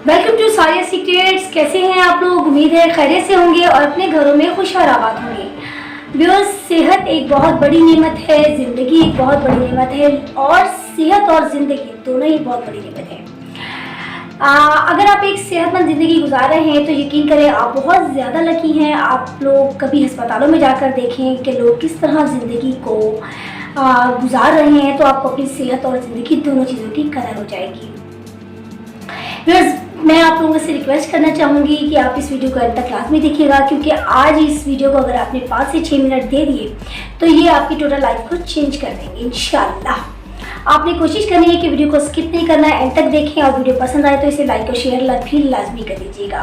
Welcome to सारिया secrets. कैसे हैं आप लोग? उम्मीद है खैरियत से होंगे और अपने घरों में खुश और आबाद होंगे। व्यूअर्स, सेहत एक बहुत बड़ी नेमत है, ज़िंदगी एक बहुत बड़ी नेमत है और सेहत और ज़िंदगी दोनों ही बहुत बड़ी नेमत है। अगर आप एक सेहतमंद ज़िंदगी गुजार रहे हैं तो यकीन करें आप बहुत ज़्यादा लकी हैं। आप लोग कभी अस्पतालों में जाकर देखें कि लोग किस तरह ज़िंदगी को गुजार रहे हैं, तो आपको अपनी सेहत और ज़िंदगी दोनों चीज़ों की कदर हो जाएगी। व्यूअर्स, मैं आप लोगों से रिक्वेस्ट करना चाहूँगी कि आप इस वीडियो को अंत तक लाजमी देखिएगा, क्योंकि आज इस वीडियो को अगर आपने 5 से 6 मिनट दे दिए तो ये आपकी टोटल लाइफ को चेंज कर देंगे इंशाल्लाह। आपने कोशिश करनी है कि वीडियो को स्किप नहीं करना है, एंड तक देखें और वीडियो पसंद आए तो इसे लाइक और शेयर फिर लाजमी कर दीजिएगा।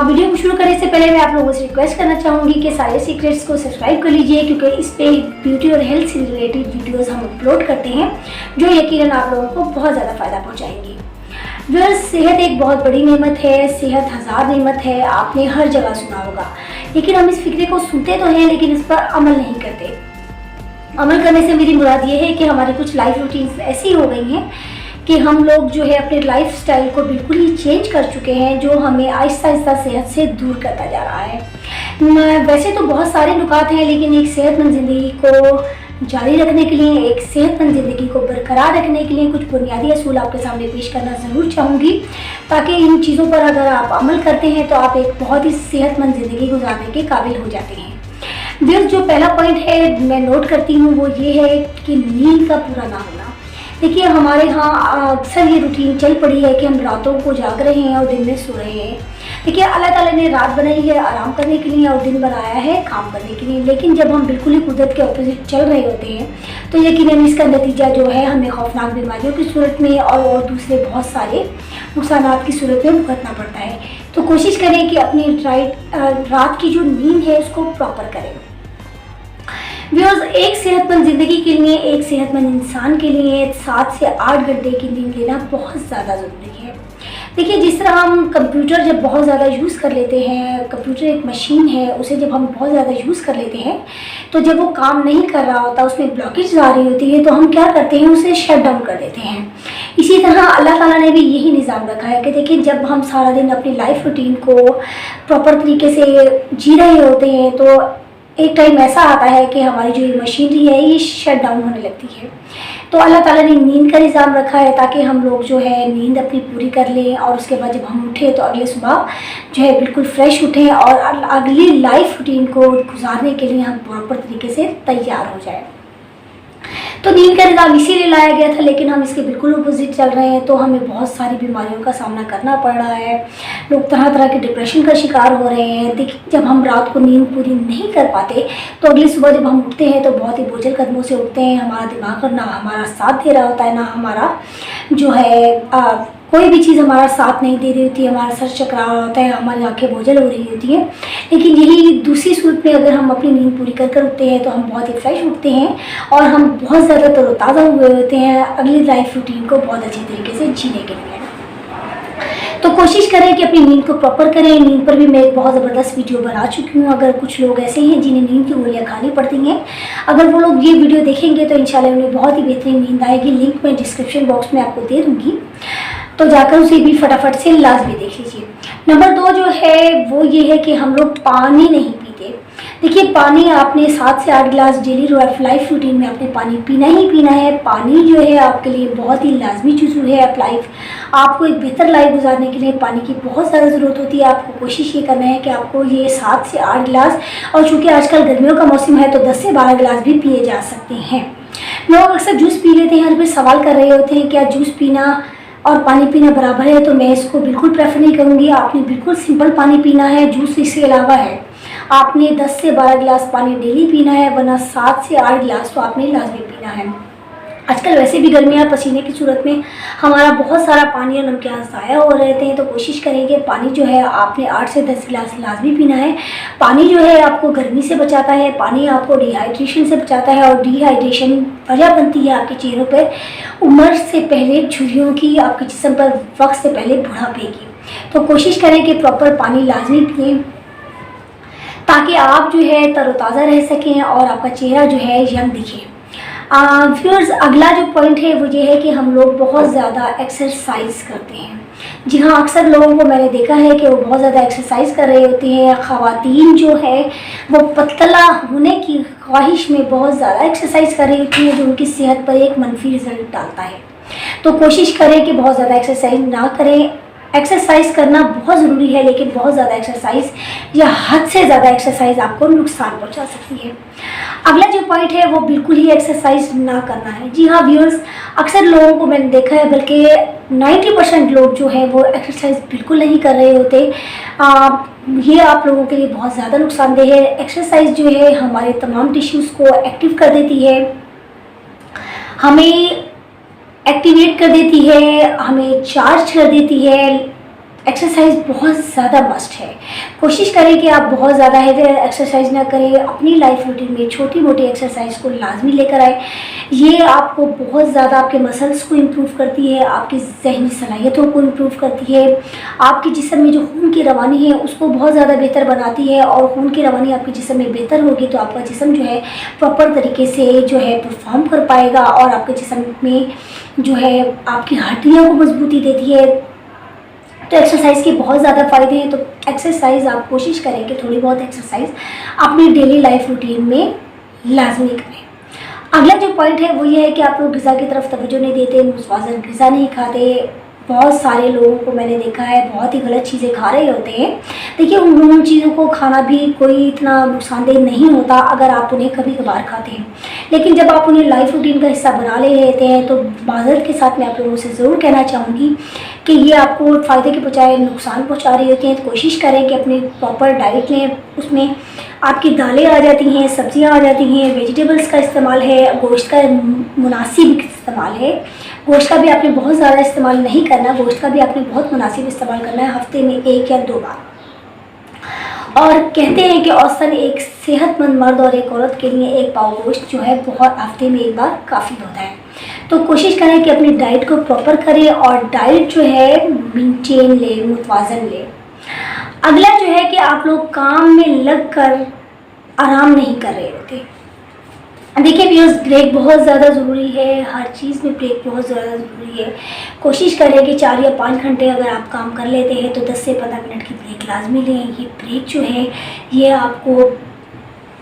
वीडियो को शुरू करने से पहले मैं आप लोगों से रिक्वेस्ट करना चाहूँगी कि सारे सीक्रेट्स को सब्सक्राइब कर लीजिए, क्योंकि इस पे ब्यूटी और हेल्थ से रिलेटेड वीडियोज़ हम अपलोड करते हैं जो यकीनन आप लोगों को बहुत ज़्यादा फ़ायदा पहुँचाएंगी। व्यूअर्स, सेहत एक बहुत बड़ी नेमत है, सेहत हज़ार नेमत है, आपने हर जगह सुना होगा, लेकिन हम इस फिक्रे को सुनते तो हैं लेकिन इस पर अमल नहीं करते। अमल करने से मेरी मुराद ये है कि हमारी कुछ लाइफ रूटीन्स ऐसी हो गई हैं कि हम लोग जो है अपने लाइफ स्टाइल को बिल्कुल ही चेंज कर चुके हैं, जो हमें आहिस्ता आहिस्ता सेहत से दूर करता जा रहा है। वैसे तो बहुत सारे नुकात हैं, लेकिन एक सेहतमंद ज़िंदगी को जारी रखने के लिए, एक सेहतमंद ज़िंदगी को बरकरार रखने के लिए कुछ बुनियादी असूल आपके सामने पेश करना ज़रूर चाहूँगी, ताकि इन चीज़ों पर अगर आप अमल करते हैं तो आप एक बहुत ही सेहतमंद ज़िंदगी गुजारने के काबिल हो जाते हैं। व्यूअर्स, जो पहला पॉइंट है मैं नोट करती हूँ वो ये है कि नींद का पूरा ना होना। देखिए, हमारे यहाँ अक्सर ये रूटीन चल पड़ी है कि हम रातों को जाग रहे हैं और दिन में सो रहे हैं। देखिए, अल्लाह ताला ने रात बनाई है आराम करने के लिए और दिन बनाया है काम करने के लिए, लेकिन जब हम बिल्कुल ही कुदरत के ऑपोजिट चल रहे होते हैं तो यकीनन इसका नतीजा जो है हमें खौफनाक बीमारियों की सूरत में और दूसरे बहुत सारे नुकसानात की सूरत में भुगतना पड़ता है। तो कोशिश करें कि अपनी रात की जो नींद है उसको प्रॉपर करें। व्यूअर्स, एक सेहतमंद ज़िंदगी के लिए, एक सेहतमंद इंसान के लिए 7 से 8 घंटे की नींद लेना बहुत ज़्यादा ज़रूरी है। देखिए, जिस तरह हम कंप्यूटर जब बहुत ज़्यादा यूज़ कर लेते हैं, कंप्यूटर एक मशीन है, उसे जब हम बहुत ज़्यादा यूज़ कर लेते हैं तो जब वो काम नहीं कर रहा होता, उसमें ब्लॉकेज आ रही होती है, तो हम क्या करते हैं, उसे शट डाउन कर देते हैं। इसी तरह अल्लाह ताला ने भी यही निज़ाम रखा है कि देखिए, जब हम सारा दिन अपनी लाइफ रूटीन को प्रॉपर तरीके से जी रहे होते हैं तो एक टाइम ऐसा आता है कि हमारी जो ये मशीनरी है ये शट डाउन होने लगती है। तो अल्लाह ताला ने नींद का निज़ाम रखा है ताकि हम लोग जो है नींद अपनी पूरी कर लें और उसके बाद जब हम उठें तो अगले सुबह जो है बिल्कुल फ्रेश उठें और अगली लाइफ रूटीन को गुजारने के लिए हम प्रॉपर तरीके से तैयार हो जाए। तो नींद का निज़ाम इसीलिए लाया गया था, लेकिन हम इसके बिल्कुल अपोजिट चल रहे हैं तो हमें बहुत सारी बीमारियों का सामना करना पड़ रहा है। लोग तरह तरह के डिप्रेशन का शिकार हो रहे हैं। देखिए, जब हम रात को नींद पूरी नहीं कर पाते तो अगली सुबह जब हम उठते हैं तो बहुत ही बोझल कदमों से उठते हैं। हमारा दिमाग ना हमारा साथ दे रहा होता है, ना हमारा जो है कोई भी चीज़ हमारा साथ नहीं दे रही होती है, हमारा सर चकरा रहा होता है, हमारी आंखें बोझल हो रही होती हैं। लेकिन यही दूसरी सूरत में अगर हम अपनी नींद पूरी कर उठते हैं तो हम बहुत ही फ्रेश उठते हैं और हम बहुत ज़्यादा तरोताज़ा हुए होते हैं अगली लाइफ रूटीन को बहुत अच्छे तरीके से जीने के लिए। तो कोशिश करें कि अपनी नींद को प्रॉपर करें। नींद पर भी मैं एक बहुत ज़बरदस्त वीडियो बना चुकी हूँ। अगर कुछ लोग ऐसे हैं जिन्हें नींद की गोलियाँ खानी पड़ती हैं, अगर वो लोग ये वीडियो देखेंगे तो इंशाल्लाह उन्हें बहुत ही बेहतरीन नींद आएगी। लिंक मैं डिस्क्रिप्शन बॉक्स में आपको दे दूँगी, तो जाकर उसे भी फटाफट से लाजमी देख लीजिए। नंबर 2 जो है वो ये है कि हम लोग पानी नहीं पीते। देखिए, पानी आपने 7 से 8 गिलास डेली लाइफ रूटीन में आपने पानी पीना ही पीना है। पानी जो है आपके लिए बहुत ही लाजमी चीज़ है। आपको एक बेहतर लाइफ गुजारने के लिए पानी की बहुत ज़्यादा ज़रूरत होती है। आपको कोशिश ये करना है कि आपको ये 7 से 8 गिलास, और चूँकि आजकल गर्मियों का मौसम है तो 10 से 12 गिलास भी पिए जा सकते हैं। लोग अक्सर जूस पी लेते हैं और फिर सवाल कर रहे होते हैं क्या जूस पीना और पानी पीना बराबर है, तो मैं इसको बिल्कुल प्रेफर नहीं करूँगी। आपने बिल्कुल सिंपल पानी पीना है, जूस इसके अलावा है। आपने 10 से 12 गिलास पानी डेली पीना है, वरना 7 से 8 गिलास तो आपने लाजमी पीना है। आजकल वैसे भी गर्मियाँ, पसीने की सूरत में हमारा बहुत सारा पानी और नमकियात ज़ाया हो रहते हैं, तो कोशिश करें कि पानी जो है आपने 8 से 10 गिलास लाजमी पीना है। पानी जो है आपको गर्मी से बचाता है, पानी आपको डिहाइड्रेशन से बचाता है, और डिहाइड्रेशन वजह बनती है आपके चेहरों पर उम्र से पहले झुर्रियों की, आपके जिस्म पर वक्त से पहले बुढ़ापे की। तो कोशिश करें कि प्रॉपर पानी लाजमी पिएँ ताकि आप जो है तरोताज़ा रह सकें और आपका चेहरा जो है यंग दिखे। व्यूअर्स, अगला जो पॉइंट है वो ये है कि हम लोग बहुत ज़्यादा एक्सरसाइज करते हैं। जी हाँ, अक्सर लोगों को मैंने देखा है कि वो बहुत ज़्यादा एक्सरसाइज कर रहे होते हैं। ख़वातीन जो है वो पतला होने की ख्वाहिश में बहुत ज़्यादा एक्सरसाइज कर रही होती हैं, जो उनकी सेहत पर एक मनफी रिज़ल्ट डालता है। तो कोशिश करें कि बहुत ज़्यादा एक्सरसाइज ना करें। एक्सरसाइज करना बहुत ज़रूरी है, लेकिन बहुत ज़्यादा एक्सरसाइज या हद से ज़्यादा एक्सरसाइज आपको नुकसान पहुंचा सकती है। अगला जो पॉइंट है वो बिल्कुल ही एक्सरसाइज ना करना है। जी हाँ व्यूअर्स, अक्सर लोगों को मैंने देखा है, बल्कि 90% लोग जो है वो एक्सरसाइज बिल्कुल नहीं कर रहे होते। ये आप लोगों के लिए बहुत ज़्यादा नुकसानदेह है। एक्सरसाइज जो है हमारे तमाम टिश्यूज़ को एक्टिव कर देती है, हमें एक्टिवेट कर देती है, हमें चार्ज कर देती है। एक्सरसाइज बहुत ज़्यादा मस्ट है। कोशिश करें कि आप बहुत ज़्यादा है एक्सरसाइज ना करें, अपनी लाइफ रूटीन में छोटी मोटी एक्सरसाइज को लाजमी लेकर आए। ये आपको बहुत ज़्यादा आपके मसल्स को इम्प्रूव करती है, आपकी जहनी सलाहियतों को इम्प्रूव करती है, आपके जिस्म में जो खून की रवानी है उसको बहुत ज़्यादा बेहतर बनाती है। और खून की रवानी आपके जिस्म में बेहतर होगी तो आपका जिस्म जो है प्रॉपर तरीके से जो है परफॉर्म कर पाएगा, और आपके जिस्म में जो है आपकी हड्डियों को मजबूती देती है। तो एक्सरसाइज के बहुत ज़्यादा फ़ायदे हैं। तो एक्सरसाइज आप कोशिश करें कि थोड़ी बहुत एक्सरसाइज अपनी डेली लाइफ रूटीन में लाजमी करें। अगला जो पॉइंट है वो ये है कि आप लोग ग़िज़ा की तरफ तवज्जो नहीं देते, मुतवाज़िन ग़िज़ा नहीं खाते। बहुत सारे लोगों को मैंने देखा है बहुत ही गलत चीज़ें खा रहे होते हैं। देखिए उन चीज़ों को खाना भी कोई इतना नुकसानदेह नहीं होता अगर आप उन्हें कभी कभार खाते हैं, लेकिन जब आप उन्हें लाइफ रूटीन का हिस्सा बना ले लेते हैं तो माज़रत के साथ मैं आप लोगों से ज़रूर कहना चाहूँगी कि ये आपको फ़ायदे के बजाय नुकसान पहुँचा रही होती हैं। तो कोशिश करें कि अपनी प्रॉपर डाइट लें, उसमें आपकी दालें आ जाती हैं, सब्जियां आ जाती हैं, वेजिटेबल्स का इस्तेमाल है, गोश्त का मुनासिब इस्तेमाल है। गोश्त का भी आपने बहुत ज़्यादा इस्तेमाल नहीं करना, गोश्त का भी आपने बहुत मुनासिब इस्तेमाल करना है, हफ्ते में 1 या 2 बार। और कहते हैं कि औसतन एक सेहतमंद मर्द और एक औरत के लिए 1 पाव गोश्त जो है बहुत हफ्ते में 1 बार काफ़ी होता है। तो कोशिश करें कि अपनी डाइट को प्रॉपर करें और डाइट जो है मेंटेन ले, मुतवाज़न ले। अगला जो है कि आप लोग काम में लगकर आराम नहीं कर रहे होते। देखिए व्यूअर्स, ब्रेक बहुत ज़्यादा ज़रूरी है, हर चीज़ में ब्रेक बहुत ज़्यादा ज़रूरी है। कोशिश करें कि 4 या 5 घंटे अगर आप काम कर लेते हैं तो 10 से 15 मिनट की ब्रेक लाजमी लें। ये ब्रेक जो है ये आपको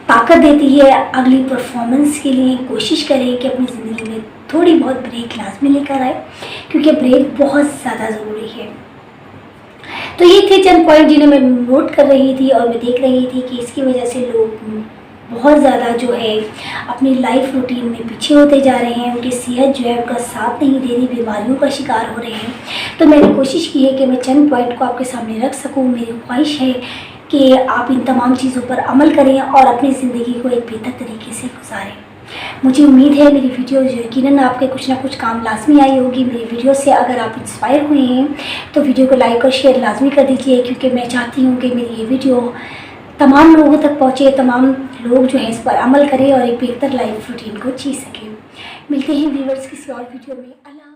ताकत देती है अगली परफॉर्मेंस के लिए। कोशिश करें कि अपनी ज़िंदगी में थोड़ी बहुत ब्रेक लाजमी लेकर आए, क्योंकि ब्रेक बहुत ज़्यादा ज़रूरी है। तो ये थे चंद पॉइंट जिन्हें मैं नोट कर रही थी और मैं देख रही थी कि इसकी वजह से लोग बहुत ज़्यादा जो है अपनी लाइफ रूटीन में पीछे होते जा रहे हैं, उनकी सेहत जो है उनका साथ नहीं दे रही, बीमारियों का शिकार हो रहे हैं। तो मैंने कोशिश की है कि मैं चंद पॉइंट को आपके सामने रख सकूं। मेरी ख्वाहिश है कि आप इन तमाम चीज़ों पर अमल करें और अपनी ज़िंदगी को एक बेहतर तरीके से गुजारें। मुझे उम्मीद है मेरी वीडियो जो यकीनन आपके कुछ ना कुछ काम लाजमी आई होगी। मेरी वीडियो से अगर आप इंस्पायर हुए हैं तो वीडियो को लाइक और शेयर लाजमी कर दीजिए, क्योंकि मैं चाहती हूँ कि मेरी ये वीडियो तमाम लोगों तक पहुँचे, तमाम लोग जो है इस पर अमल करें और एक बेहतर लाइफ रूटीन को जी सकें। मिलते हैं व्यूअर्स किसी और वीडियो में। अल्लाह।